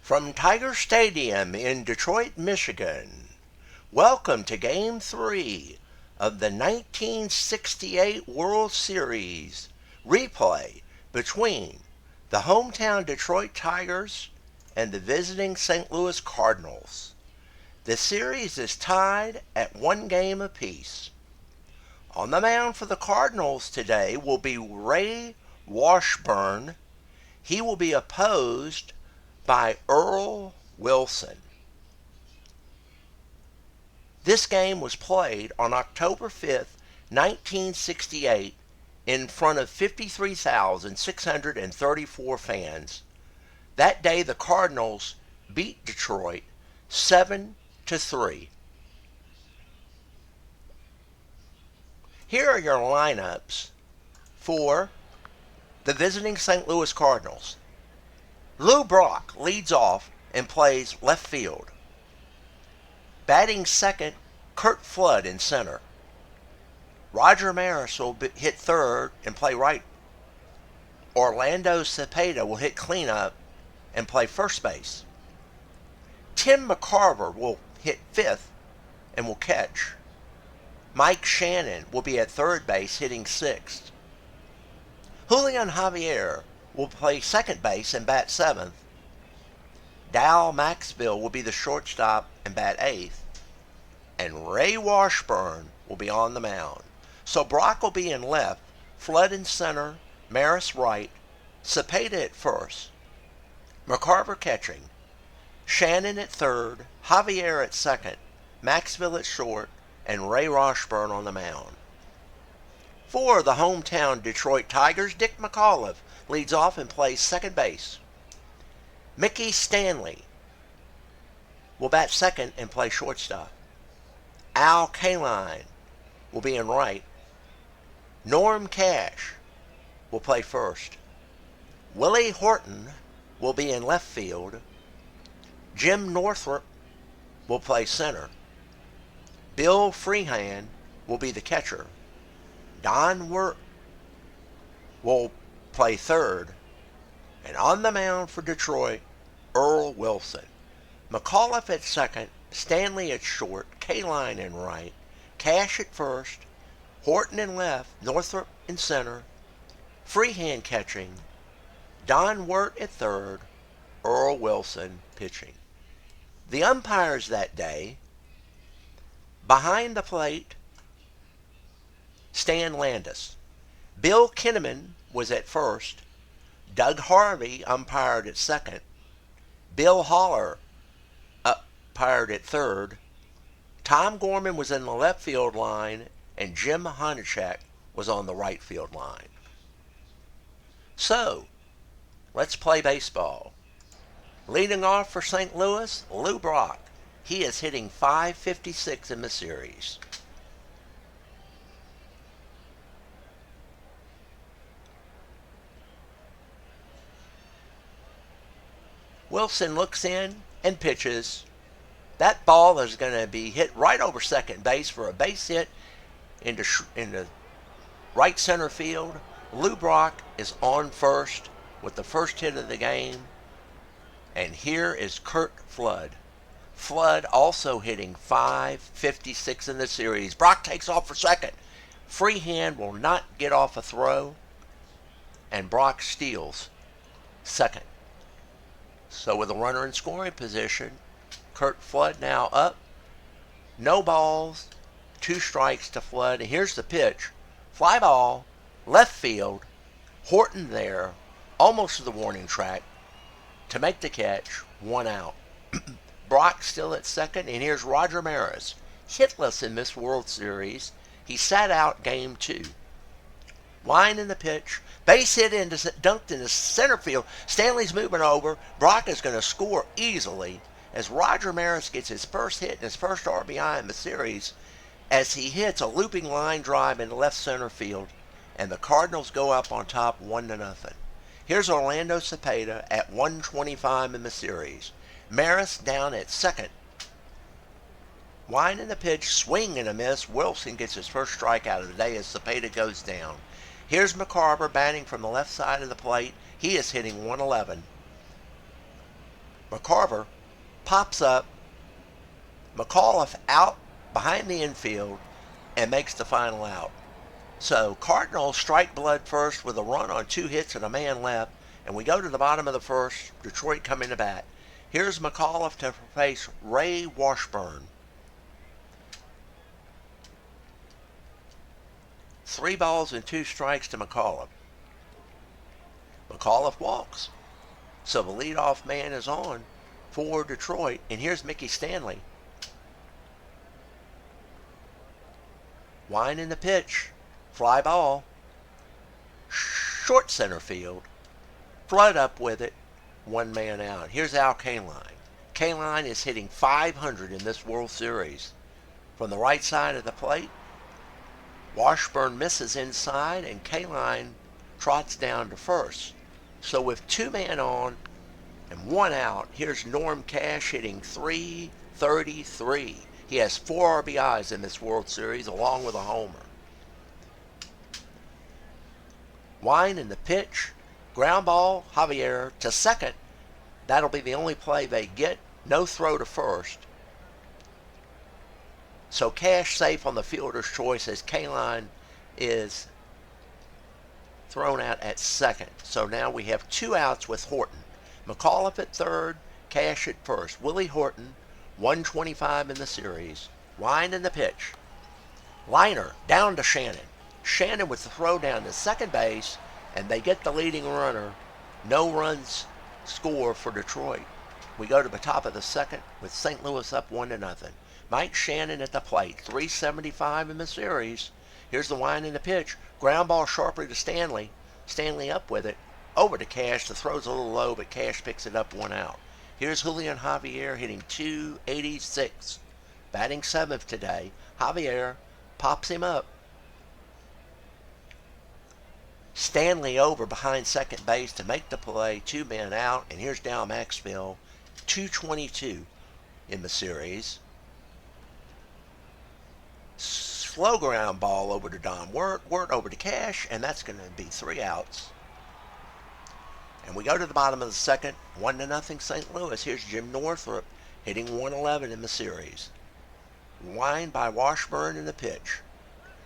From Tiger Stadium in Detroit, Michigan, welcome to Game 3 of the 1968 World Series replay between the hometown Detroit Tigers and the visiting St. Louis Cardinals. The series is tied at 1 game apiece. On the mound for the Cardinals today will be Ray Washburn. He will be opposed by Earl Wilson. This game was played on October 5th, 1968 in front of 53,634 fans. That day the Cardinals beat Detroit 7-3. Here are your lineups for the visiting St. Louis Cardinals. Lou Brock leads off and plays left field. Batting second, Curt Flood in center. Roger Maris will hit third and play right. Orlando Cepeda will hit cleanup and play first base. Tim McCarver will hit fifth and will catch. Mike Shannon will be at third base hitting sixth. Julian Javier will play second base and bat seventh. Dal Maxville will be the shortstop and bat eighth. And Ray Washburn will be on the mound. So Brock will be in left, Flood in center, Maris right, Cepeda at first, McCarver catching, Shannon at third, Javier at second, Maxville at short, and Ray Washburn on the mound. For the hometown Detroit Tigers, Dick McAuliffe leads off and plays second base. Mickey Stanley will bat second and play shortstop. Al Kaline will be in right. Norm Cash will play first. Willie Horton will be in left field. Jim Northrup will play center. Bill Freehand will be the catcher. Don Wirt will play third. And on the mound for Detroit, Earl Wilson. McAuliffe at second, Stanley at short, Kaline in right, Cash at first, Horton in left, Northrup in center, Freehand catching, Don Wirt at third, Earl Wilson pitching. The umpires that day, behind the plate, Stan Landis. Bill Kinnaman was at first. Doug Harvey umpired at second. Bill Haller umpired at third. Tom Gorman was in the left field line, and Jim Honachek was on the right field line. So, let's play baseball. Leading off for St. Louis, Lou Brock. He is hitting .556 in the series. Wilson looks in and pitches. That ball is going to be hit right over second base for a base hit into right center field. Lou Brock is on first with the first hit of the game. And here is Curt Flood. Flood also hitting .556 in the series. Brock takes off for second. Freehand will not get off a throw. And Brock steals second. So with a runner in scoring position, Curt Flood now up. No balls, 2 strikes to Flood. And here's the pitch. Fly ball, left field. Horton there, almost to the warning track, to make the catch, 1 out. Brock still at second, and here's Roger Maris, hitless in this World Series. He sat out game 2. Line in the pitch, base hit dunked into center field. Stanley's moving over. Brock is going to score easily as Roger Maris gets his first hit and his first RBI in the series as he hits a looping line drive into left center field, and the Cardinals go up on top 1-0. Here's Orlando Cepeda at 125 in the series. Maris down at second. Line in the pitch, swing and a miss. Wilson gets his first strikeout of the day as Cepeda goes down. Here's McCarver batting from the left side of the plate. He is hitting .111. McCarver pops up, McAuliffe out behind the infield, and makes the final out. So Cardinals strike blood first with a run on 2 hits and a man left, and we go to the bottom of the first. Detroit coming to bat. Here's McAuliffe to face Ray Washburn. 3 balls and 2 strikes to McAuliffe. McAuliffe walks. So the leadoff man is on for Detroit, and here's Mickey Stanley. Wind in the pitch. Fly ball. Short center field. Flood up with it. 1 man out. Here's Al Kaline. Kaline is hitting .500 in this World Series. From the right side of the plate, Washburn misses inside, and Kaline trots down to first. So with 2 men on and 1 out, here's Norm Cash hitting .333. He has 4 RBIs in this World Series along with a homer. Wind in the pitch. Ground ball, Javier to second. That'll be the only play they get. No throw to first. So Cash safe on the fielder's choice as Kaline is thrown out at second. So now we have 2 outs with Horton. McAuliffe at third, Cash at first. Willie Horton, 125 in the series. Wind in the pitch. Liner down to Shannon. Shannon with the throw down to second base, and they get the leading runner. No runs score for Detroit. We go to the top of the second with St. Louis up 1-0. Mike Shannon at the plate, 375 in the series. Here's the wind in the pitch. Ground ball sharply to Stanley. Stanley up with it. Over to Cash. The throw's a little low, but Cash picks it up 1 out. Here's Julian Javier hitting .286. Batting 7th today. Javier pops him up. Stanley over behind second base to make the play. 2 men out. And here's Dow Maxfield, .222 in the series. Slow ground ball over to Don Wirt. Wirt over to Cash, and that's going to be 3 outs. And we go to the bottom of the second, 1-0 St. Louis. Here's Jim Northrup hitting .111 in the series. Wind by Washburn in the pitch.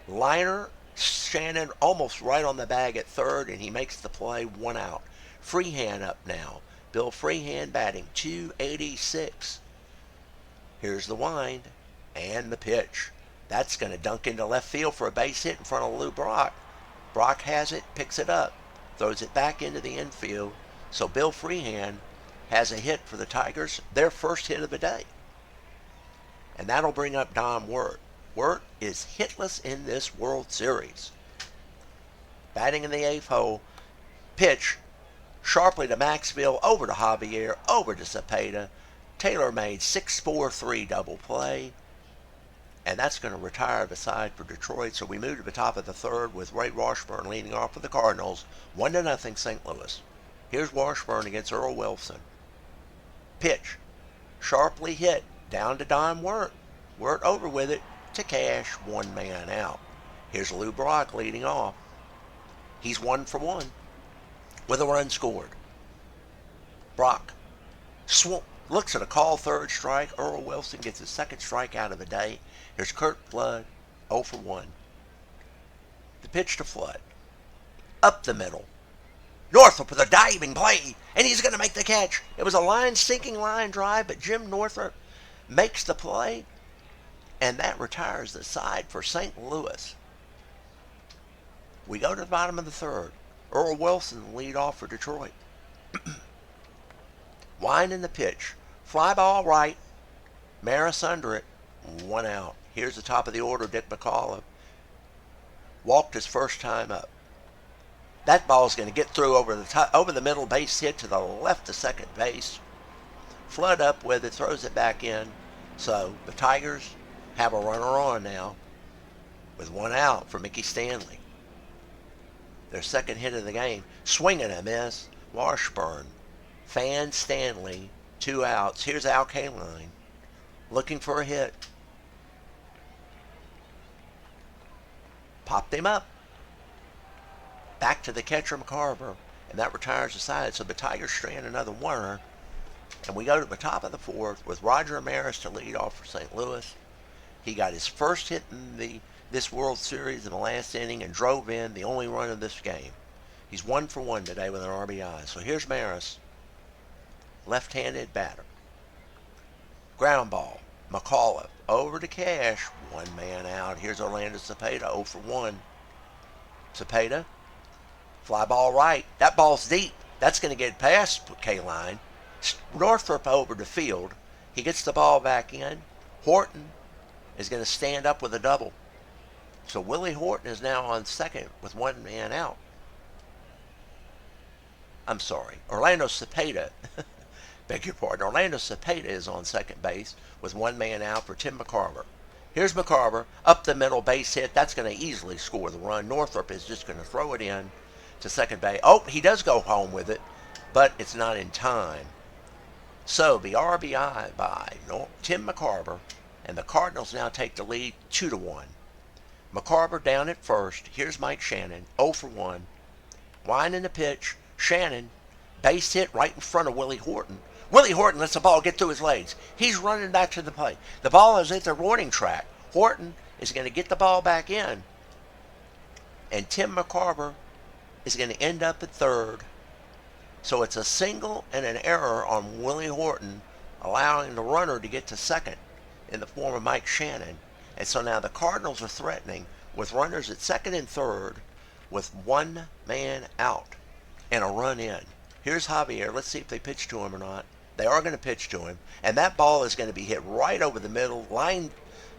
Liner, Shannon almost right on the bag at third, and he makes the play. 1 out. Freehand up now. Bill Freehand batting .286. Here's the wind and the pitch. That's going to dunk into left field for a base hit in front of Lou Brock. Brock has it, picks it up, throws it back into the infield. So Bill Freehand has a hit for the Tigers, their first hit of the day. And that'll bring up Don Wirt. Wirt is hitless in this World Series. Batting in the 8th hole. Pitch sharply to Maxfield, over to Javier, over to Cepeda. Taylor made 6-4-3 double play. And that's going to retire the side for Detroit. So we move to the top of the third with Ray Washburn leading off for the Cardinals. 1-0 St. Louis. Here's Washburn against Earl Wilson. Pitch. Sharply hit. Down to Don Wirt. Wirt over with it to Cash. 1 man out. Here's Lou Brock leading off. He's 1 for 1 with a run scored. Brock looks at a call third strike. Earl Wilson gets his 2nd strikeout of the day. Here's Kurt Flood, 0 for 1. The pitch to Flood. Up the middle. Northrup with a diving play, and he's going to make the catch. It was a sinking line drive, but Jim Northrup makes the play, and that retires the side for St. Louis. We go to the bottom of the third. Earl Wilson lead off for Detroit. Wind in the pitch. Fly ball right. Maris under it. 1 out. Here's the top of the order, Dick McAuliffe. Walked his first time up. That ball's going to get through over the middle, base hit to the left of second base. Flood up with it, throws it back in. So the Tigers have a runner on now with 1 out for Mickey Stanley. Their 2nd hit of the game. Swing and a miss. Washburn. Fan Stanley. 2 outs. Here's Al Kaline looking for a hit. Popped him up. Back to the catcher McCarver, and that retires the side. So the Tigers strand another runner, And we go to the top of the fourth with Roger Maris to lead off for St. Louis. He got his first hit in this World Series in the last inning and drove in the only run of this game. He's 1 for 1 today with an RBI. So here's Maris, left-handed batter. Ground ball. McAuliffe over to Cash. One man out. Here's Orlando Cepeda, 0 for 1. Cepeda, fly ball right. That ball's deep. That's going to get past K-line. Northrop over to field. He gets the ball back in. Horton is going to stand up with a double. So Willie Horton is now on second with one man out. I'm sorry, Orlando Cepeda. Beg your pardon. Orlando Cepeda is on second base with one man out for Tim McCarver. Here's McCarver, up the middle, base hit. That's going to easily score the run. Northrop is just going to throw it in to second base. Oh, he does go home with it, but it's not in time. So the RBI by Tim McCarver, and the Cardinals now take the lead 2 to 1. McCarver down at first. Here's Mike Shannon, 0 for 1. Winding the pitch. Shannon, base hit right in front of Willie Horton. Willie Horton lets the ball get through his legs. He's running back to the plate. The ball is at the warning track. Horton is going to get the ball back in. And Tim McCarver is going to end up at third. So it's a single and an error on Willie Horton, allowing the runner to get to second in the form of Mike Shannon. And so now the Cardinals are threatening with runners at second and third with one man out and a run in. Here's Javier. Let's see if they pitch to him or not. They are going to pitch to him. And that ball is going to be hit right over the middle. Line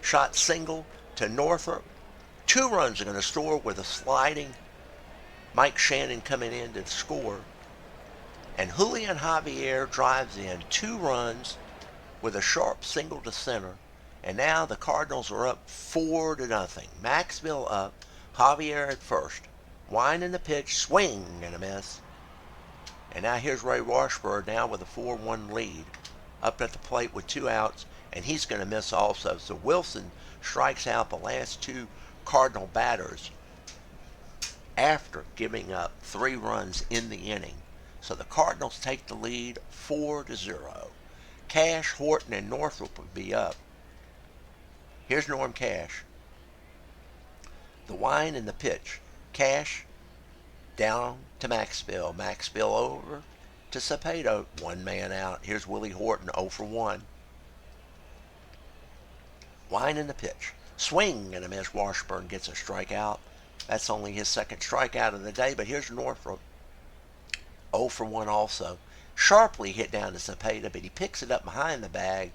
shot single to Northrop. 2 runs are going to score with a sliding Mike Shannon coming in to score. And Julian Javier drives in 2 runs with a sharp single to center. And now the Cardinals are up 4 to nothing. Maxville up. Javier at first. Winding the pitch. Swing and a miss. And now here's Ray Washburn now with a 4-1 lead. Up at the plate with 2 outs. And he's going to miss also. So Wilson strikes out the last 2 Cardinal batters after giving up 3 runs in the inning. So the Cardinals take the lead 4 to 0. Cash, Horton, and Northrop would be up. Here's Norm Cash. The wind and the pitch. Cash down to Maxville. Maxville over to Cepeda. One man out. Here's Willie Horton, 0 for 1. Wind and the pitch. Swing and a miss. Washburn gets a strikeout. That's only his second strikeout of the day, but here's Northrop. 0 for 1 also. Sharply hit down to Cepeda, but he picks it up behind the bag,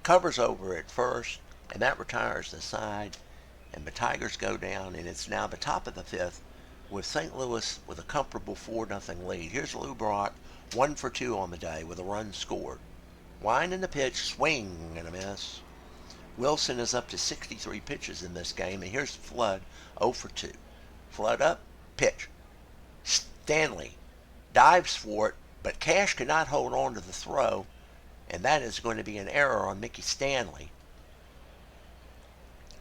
covers over at first, and that retires the side. And the Tigers go down, and it's now the top of the 5th with St. Louis with a comfortable 4-0 lead. Here's Lou Brock, 1 for 2 on the day with a run scored. Wind in the pitch, swing and a miss. Wilson is up to 63 pitches in this game, and here's Flood, 0 for 2. Flood up, pitch. Stanley dives for it, but Cash could not hold on to the throw, and that is going to be an error on Mickey Stanley.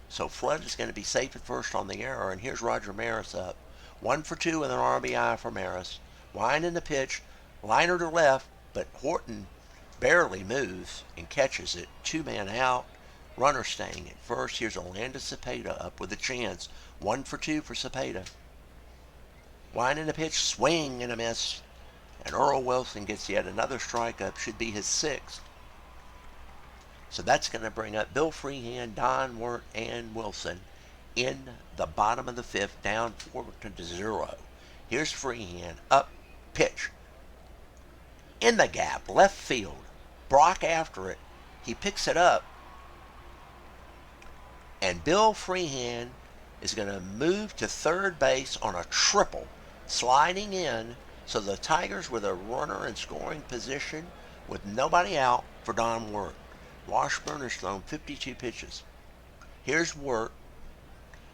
So Flood is going to be safe at first on the error, and here's Roger Maris up. 1 for 2 with an RBI for Maris. Wind in the pitch, liner to left, but Horton barely moves and catches it. 2 man out, runner staying at first. Here's Orlando Cepeda up with a chance. 1 for 2 for Cepeda. Wind in the pitch, swing and a miss. And Earl Wilson gets yet another strikeout, should be his 6th. So that's going to bring up Bill Freehan, Don Wirt, and Wilson in the bottom of the 5th, down 4 to 0. Here's Freehan, up, pitch. In the gap, left field. Brock after it. He picks it up. And Bill Freehan is going to move to third base on a triple, sliding in. So the Tigers with a runner in scoring position with nobody out for Don Wirt. Washburn has thrown 52 pitches. Here's Wirt.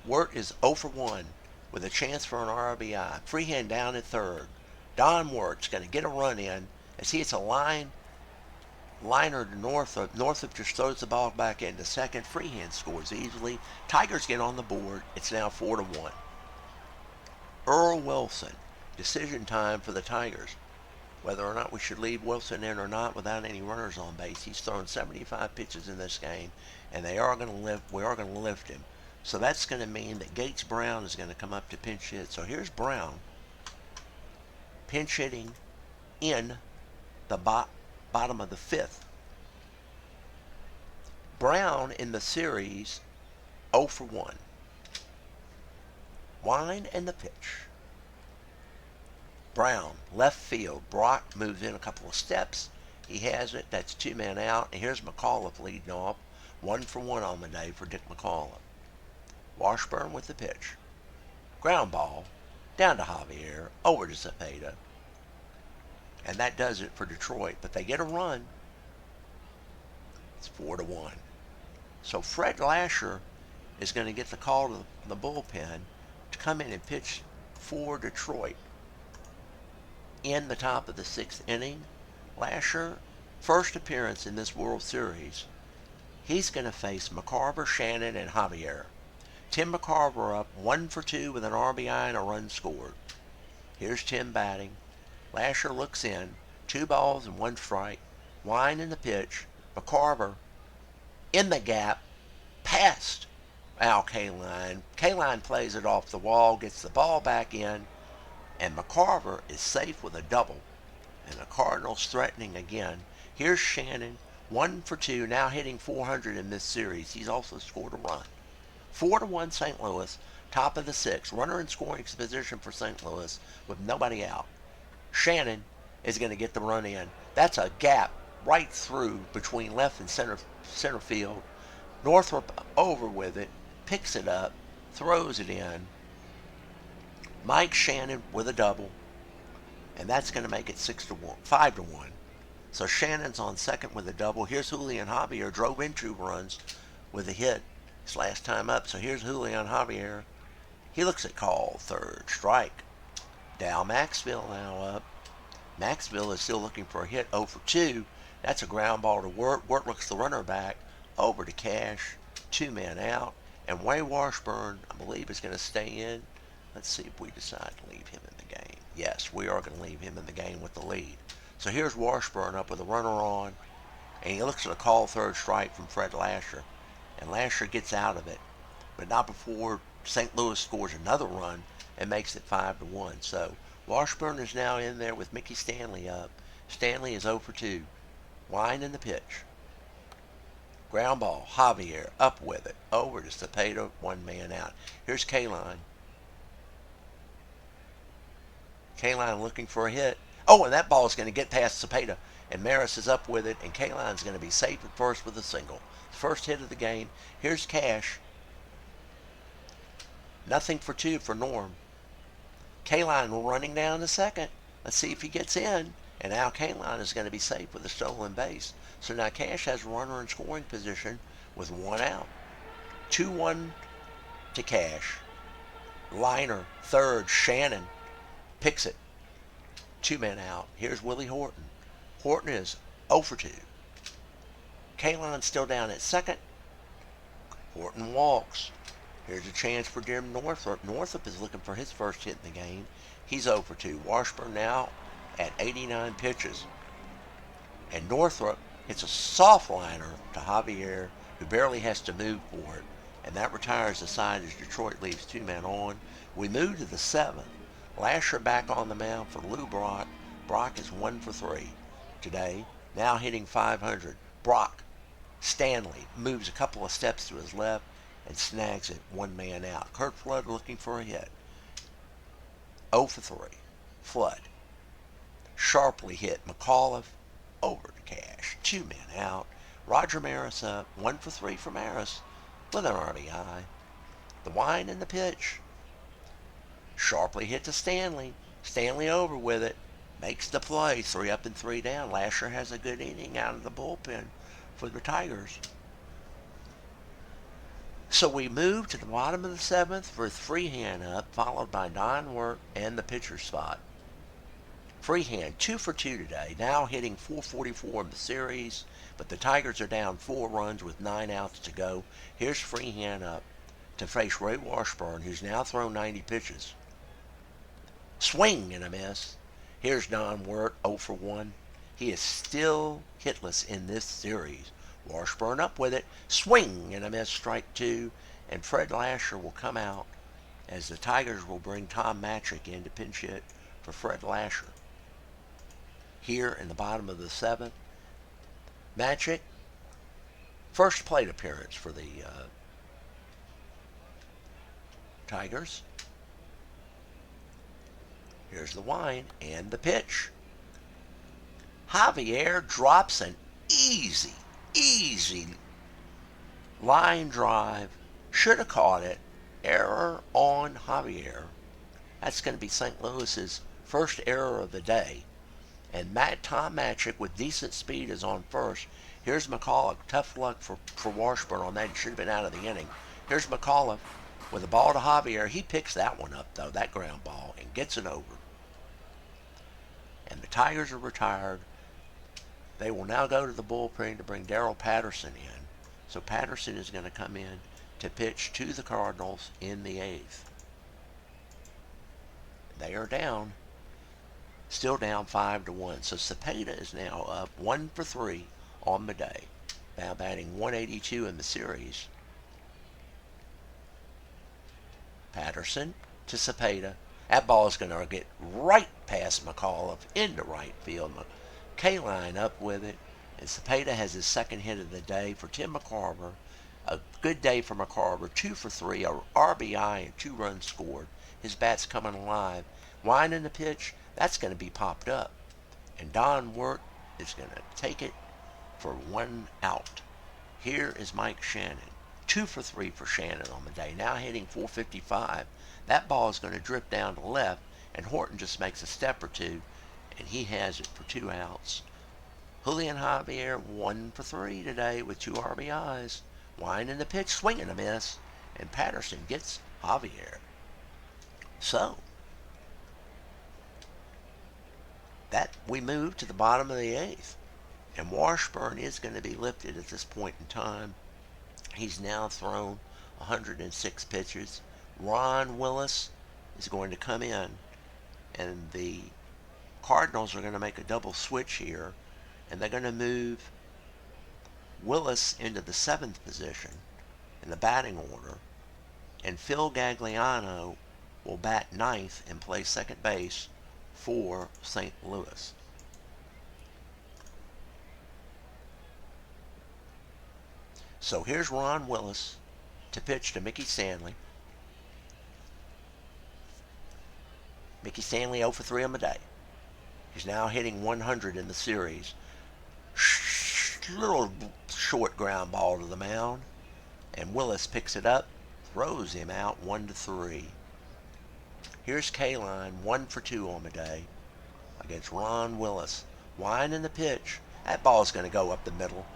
Wirt is 0 for 1 with a chance for an RBI. Freehan down at third. Don Wirt's going to get a run in as he hits a liner to Northrop. Northrop just throws the ball back into second. Freehan scores easily. Tigers get on the board. It's now 4 to 1. Earl Wilson. Decision time for the Tigers. whether or not we should leave Wilson in or not without any runners on base. He's thrown 75 pitches in this game, and we are going to lift him. So that's going to mean that Gates Brown is going to come up to pinch hit. So here's Brown pinch hitting in the bottom of the fifth. Brown in the series 0 for 1. Wind and the pitch. Brown, left field. Brock moves in a couple of steps. He has it. That's 2 men out. And here's McAuliffe leading off. 1 for 1 on the day for Dick McAuliffe. Washburn with the pitch. Ground ball. Down to Javier. Over to Cepeda. And that does it for Detroit. But they get a run. It's 4 to 1. So Fred Lasher is going to get the call to the bullpen to come in and pitch for Detroit. In the top of the 6th inning, Lasher, first appearance in this World Series, he's going to face McCarver, Shannon, and Javier. Tim McCarver up 1 for 2 with an RBI and a run scored. Here's Tim batting. Lasher looks in, 2 balls and 1 strike. Wind in the pitch. McCarver in the gap, past Al Kaline. Kaline plays it off the wall, gets the ball back in, and McCarver is safe with a double. And the Cardinals threatening again. Here's Shannon, 1 for 2, now hitting 400 in this series. He's also scored a run. 4 to 1 St. Louis, top of the 6th. Runner in scoring position for St. Louis with nobody out. Shannon is going to get the run in. That's a gap right through between left and center field. Northrop over with it, picks it up, throws it in. Mike Shannon with a double, and that's going to make it 5 to 1. So Shannon's on second with a double. Here's Julian Javier, drove in 2 runs with a hit his last time up. So here's Julian Javier. He looks at call, third strike. Dal Maxville now up. Maxville is still looking for a hit, 0 for 2. That's a ground ball to Wirt. Wirt looks the runner back, over to Cash, 2 men out. And Way Washburn, I believe, is going to stay in. Let's see if we decide to leave him in the game. Yes, we are going to leave him in the game with the lead. So here's Washburn up with a runner on, and he looks at a call third strike from Fred Lasher. And Lasher gets out of it, but not before St. Louis scores another run and makes it 5 to 1. So Washburn is now in there with Mickey Stanley up. Stanley is 0 for 2. Wind in the pitch. Ground ball. Javier up with it. Over to Cepeda, 1 man out. Here's Kaline. Kaline looking for a hit. Oh, and that ball is going to get past Cepeda. And Maris is up with it, and Kaline's going to be safe at first with a single. First hit of the game. Here's Cash. Nothing for 2 for Norm. Kaline running down to second. Let's see if he gets in. And Al Kaline is going to be safe with a stolen base. So now Cash has a runner in scoring position with 1 out. 2-1 to Cash. Liner, third, Shannon picks it. 2 men out. Here's Willie Horton. Horton is 0 for 2. Kaline's still down at second. Horton walks. Here's a chance for Jim Northrop. Northrop is looking for his first hit in the game. He's 0 for 2. Washburn now at 89 pitches. And Northrop hits a soft liner to Javier, who barely has to move for it. And that retires the side as Detroit leaves 2 men on. We move to the 7th. Lasher back on the mound for Lou Brock. Brock is 1 for 3 today, now hitting 500. Brock, Stanley moves a couple of steps to his left and snags it, 1 man out. Kurt Flood looking for a hit. 0 for 3. Flood. Sharply hit McAuliffe, over to Cash. 2 men out. Roger Maris up, 1 for 3 for Maris with an RBI. The wind and the pitch. Sharply hit to Stanley. Stanley over with it. Makes the play. 3 up and 3 down. Lasher has a good inning out of the bullpen for the Tigers. So we move to the bottom of the 7th with Freehand up, followed by Don Wirt and the pitcher spot. Freehand 2 for 2 today, now hitting .444 in the series, but the Tigers are down 4 runs with 9 outs to go. Here's Freehand up to face Ray Washburn, who's now thrown 90 pitches. Swing and a miss. Here's Don Wirt, 0 for 1. He is still hitless in this series. Washburn up with it. Swing and a miss, strike 2. And Fred Lasher will come out as the Tigers will bring Tom Matrick in to pinch hit for Fred Lasher. Here in the bottom of the 7th, Matrick, first plate appearance for the Tigers. Here's the wind and the pitch. Javier drops an easy line drive. Should have caught it. Error on Javier. That's going to be St. Louis's first error of the day. And Tom Matrick with decent speed is on first. Here's McAuliffe. Tough luck for Washburn on that. He should have been out of the inning. Here's McAuliffe with a ball to Javier. He picks that one up, though, that ground ball, and gets it over. And the Tigers are retired. They will now go to the bullpen to bring Darrell Patterson in. So Patterson is going to come in to pitch to the Cardinals in the 8th. They are down. Still down 5 to 1. So Cepeda is now up 1 for 3 on the day. Now batting 182 in the series. Patterson to Cepeda. That ball is going to get right past McAuliffe into right field. K-line up with it. And Cepeda has his second hit of the day for Tim McCarver. A good day for McCarver. 2 for 3. A RBI and 2 runs scored. His bat's coming alive. Winding the pitch. That's going to be popped up. And Don Wirt is going to take it for 1 out. Here is Mike Shannon. 2 for 3 for Shannon on the day. Now hitting .455. That ball is going to drip down to left, and Horton just makes a step or two, and he has it for 2 outs. Julian Javier 1 for 3 today with 2 RBIs. Winding the pitch, swinging a miss, and Patterson gets Javier. So, that we move to the bottom of the 8th. And Washburn is going to be lifted at this point in time. He's now thrown 106 pitches. Ron Willis is going to come in, and the Cardinals are going to make a double switch here, and they're going to move Willis into the 7th position in the batting order, and Phil Gagliano will bat 9th and play second base for St. Louis. So here's Ron Willis to pitch to Mickey Stanley. Mickey Stanley 0 for 3 on the day. He's now hitting 100 in the series. Little short ground ball to the mound, and Willis picks it up, throws him out 1 to 3. Here's K-line 1 for 2 on the day against Ron Willis. Winding the pitch. That ball's going to go up the middle,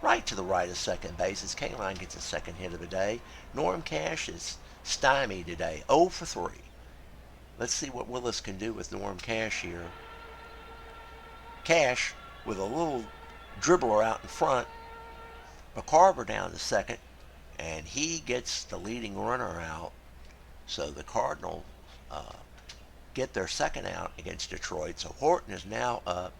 right to the right of second base as K-line gets his second hit of the day. Norm Cash is stymied today, 0 for 3. Let's see what Willis can do with Norm Cash here. Cash with a little dribbler out in front. McCarver down to second, and he gets the leading runner out. So the Cardinals get their second out against Detroit. So Horton is now up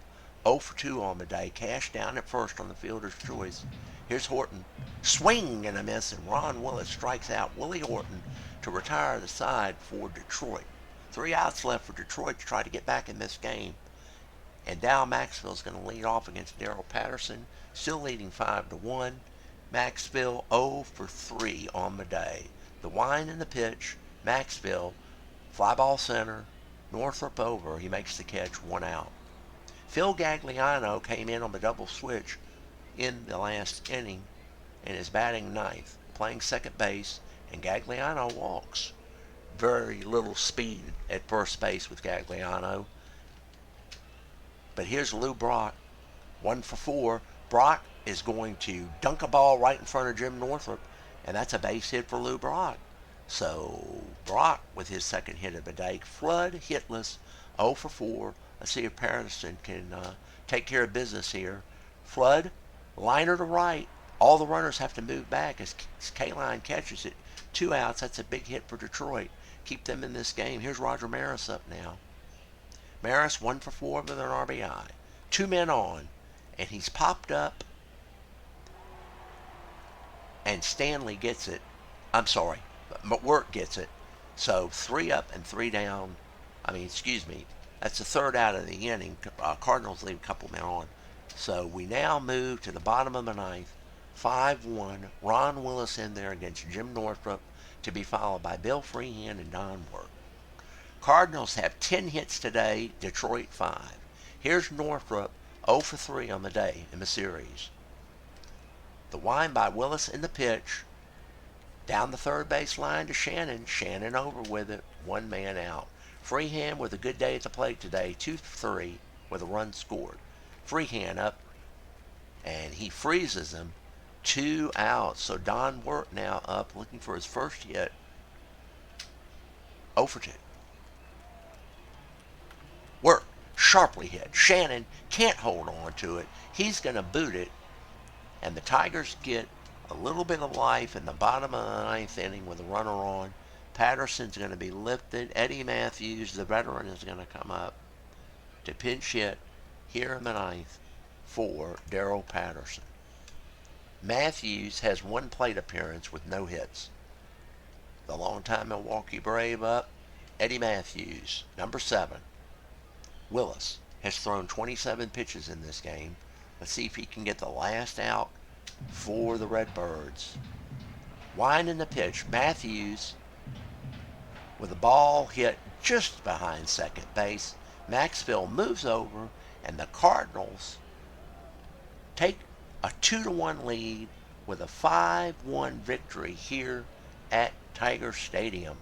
0 for 2 on the day. Cash down at first on the fielder's choice. Here's Horton. Swing and a miss, and Ron Willis strikes out Willie Horton to retire the side for Detroit. 3 outs left for Detroit to try to get back in this game. And Dow Maxville is going to lead off against Darrell Patterson, still leading 5 to 1. Maxville 0 for 3 on the day. The wind and the pitch. Maxville, fly ball center. Northrop over. He makes the catch, 1 out. Phil Gagliano came in on the double switch in the last inning and is batting 9th, playing second base, and Gagliano walks. Very little speed at first base with Gagliano. But here's Lou Brock, 1 for 4. Brock is going to dunk a ball right in front of Jim Northrop, and that's a base hit for Lou Brock. So Brock with his second hit of the day. Flood hitless, 0 for 4. Let's see if Patterson can take care of business here. Flood, liner to right. All the runners have to move back as K-line catches it. 2 outs. That's a big hit for Detroit. Keep them in this game. Here's Roger Maris up now. Maris 1 for 4 with an RBI. 2 men on, and he's popped up, and Stanley gets it. I'm sorry, Wirt gets it. So 3 up and 3 down. Excuse me. That's the third out of the inning. Cardinals leave a couple men on. So we now move to the bottom of the ninth. 5-1. Ron Willis in there against Jim Northrup, to be followed by Bill Freehand and Don Wirt. Cardinals have 10 hits today, Detroit 5. Here's Northrup, 0 for 3 on the day in the series. The wind by Willis in the pitch. Down the third base line to Shannon. Shannon over with it. 1 man out. Freehand with a good day at the plate today. 2 for 3 with a run scored. Freehand up, and he freezes him. 2 outs. So Don Wirt now up, looking for his first hit. 0 for 2. Wirt sharply hit. Shannon can't hold on to it. He's going to boot it, and the Tigers get a little bit of life in the bottom of the ninth inning with a runner on. Patterson's going to be lifted. Eddie Matthews, the veteran, is going to come up to pinch hit here in the ninth for Darrell Patterson. Matthews has 1 plate appearance with no hits. The longtime Milwaukee Brave up. Eddie Matthews, number 7. Willis has thrown 27 pitches in this game. Let's see if he can get the last out for the Redbirds. Winding the pitch. Matthews with the ball hit just behind second base. Maxfield moves over, and the Cardinals take a 2-1 lead with a 5-1 victory here at Tiger Stadium.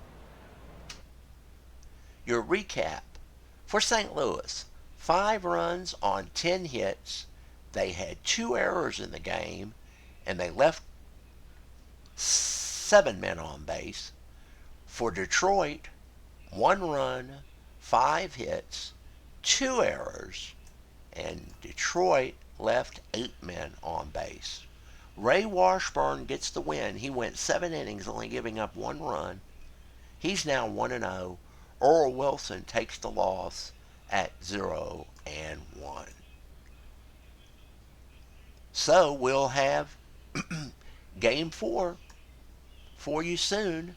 Your recap for St. Louis: 5 runs on 10 hits. They had 2 errors in the game, and they left 7 men on base. For Detroit, 1 run, 5 hits, 2 errors, and Detroit left 8 men on base. Ray Washburn gets the win. He went 7 innings, only giving up 1 run. He's now 1-0. Earl Wilson takes the loss at 0-1. So we'll have Game 4 for you soon.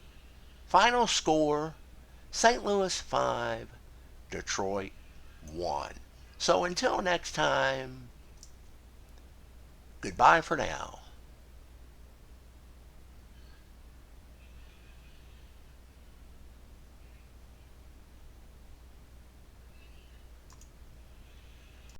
Final score: St. Louis 5, Detroit 1. So until next time, goodbye for now.